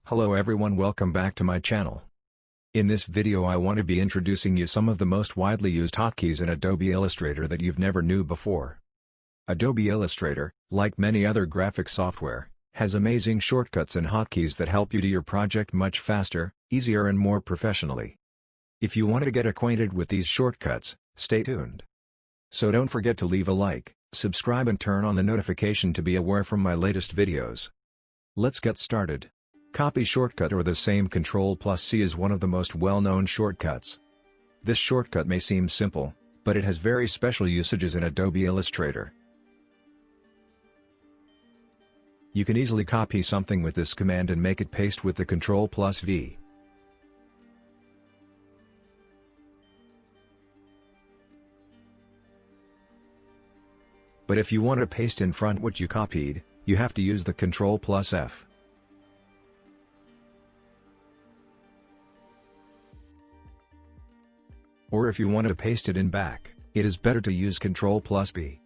Hello everyone, welcome back to my channel. In this video I want to be introducing you some of the most widely used hotkeys in Adobe Illustrator that you've never knew before. Adobe Illustrator, like many other graphic software, has amazing shortcuts and hotkeys that help you do your project much faster, easier and more professionally. If you want to get acquainted with these shortcuts, stay tuned. So don't forget to leave a like, subscribe and turn on the notification to be aware from my latest videos. Let's get started. Copy shortcut, or the same Ctrl+C, is one of the most well-known shortcuts. This shortcut may seem simple, but it has very special usages in Adobe Illustrator. You can easily copy something with this command and make it paste with the Ctrl+V. But if you want to paste in front what you copied, you have to use the Ctrl+F. Or if you want to paste it in back, it is better to use Ctrl+B.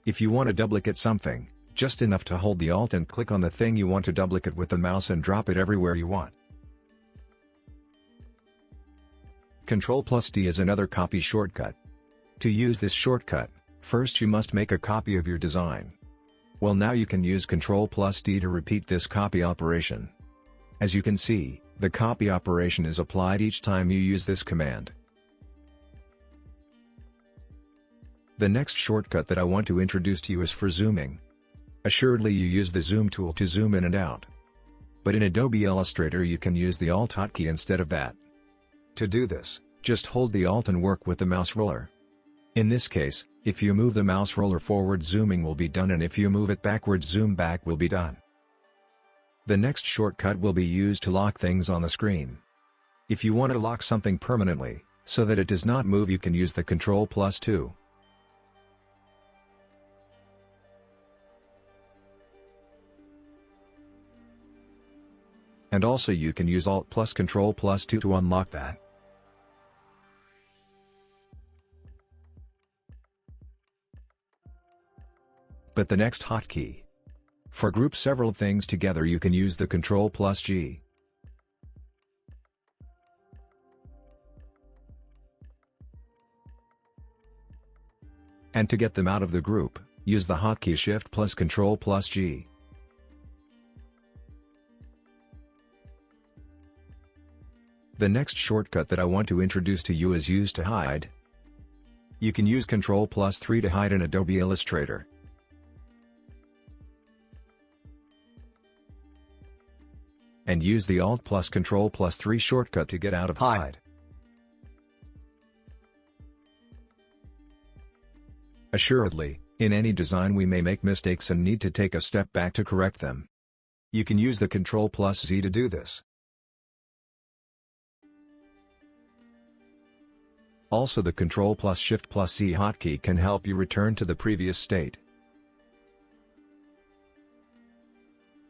If you want to duplicate something, just enough to hold the Alt and click on the thing you want to duplicate with the mouse and drop it everywhere you want. Ctrl+D is another copy shortcut. To use this shortcut, first you must make a copy of your design. Well, now you can use Ctrl+D to repeat this copy operation. As you can see, the copy operation is applied each time you use this command. The next shortcut that I want to introduce to you is for zooming. Assuredly you use the zoom tool to zoom in and out. But in Adobe Illustrator you can use the Alt hotkey instead of that. To do this, just hold the Alt and work with the mouse roller. In this case, if you move the mouse roller forward, zooming will be done, and if you move it backward, zoom back will be done. The next shortcut will be used to lock things on the screen. If you want to lock something permanently, so that it does not move, you can use the Ctrl+2. And also you can use Alt plus Ctrl+2 to unlock that. But the next hotkey. For group several things together you can use the Ctrl+G. And to get them out of the group, use the hotkey Shift plus Ctrl+G. The next shortcut that I want to introduce to you is used to hide. You can use Ctrl+3 to hide in Adobe Illustrator. And use the Alt plus Ctrl+3 shortcut to get out of hide. Assuredly, in any design we may make mistakes and need to take a step back to correct them. You can use the Ctrl+Z to do this. Also, the Ctrl+Shift+C hotkey can help you return to the previous state.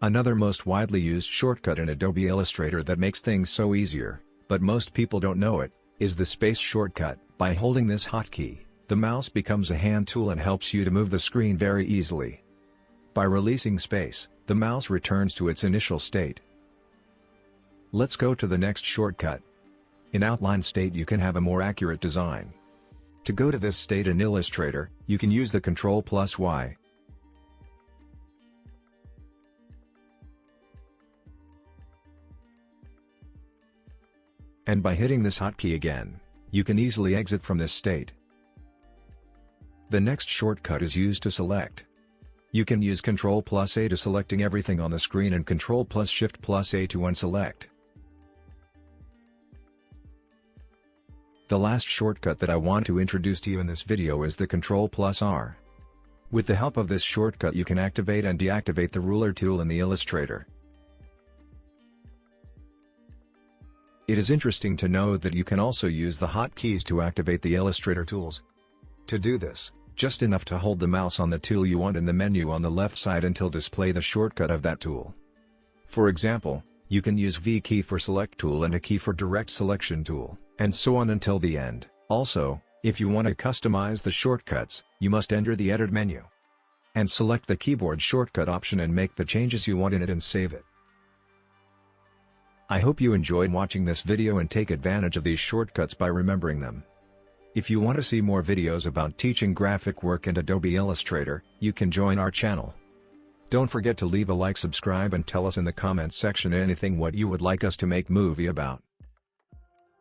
Another most widely used shortcut in Adobe Illustrator that makes things so easier, but most people don't know it, is the space shortcut. By holding this hotkey, the mouse becomes a hand tool and helps you to move the screen very easily. By releasing space, the mouse returns to its initial state. Let's go to the next shortcut. In outline state you can have a more accurate design. To go to this state in Illustrator, you can use the Ctrl+Y. And by hitting this hotkey again, you can easily exit from this state. The next shortcut is used to select. You can use Ctrl+A to selecting everything on the screen and Ctrl+Shift+A to unselect. The last shortcut that I want to introduce to you in this video is the Ctrl+R. With the help of this shortcut you can activate and deactivate the ruler tool in the Illustrator. It is interesting to know that you can also use the hotkeys to activate the Illustrator tools. To do this, just enough to hold the mouse on the tool you want in the menu on the left side until display the shortcut of that tool. For example, you can use V key for select tool and a key for direct selection tool, and so on until the end. Also, if you want to customize the shortcuts, you must enter the edit menu. and select the keyboard shortcut option and make the changes you want in it and save it. I hope you enjoyed watching this video and take advantage of these shortcuts by remembering them. If you want to see more videos about teaching graphic work and Adobe Illustrator, you can join our channel. Don't forget to leave a like, subscribe and tell us in the comments section anything what you would like us to make movie about.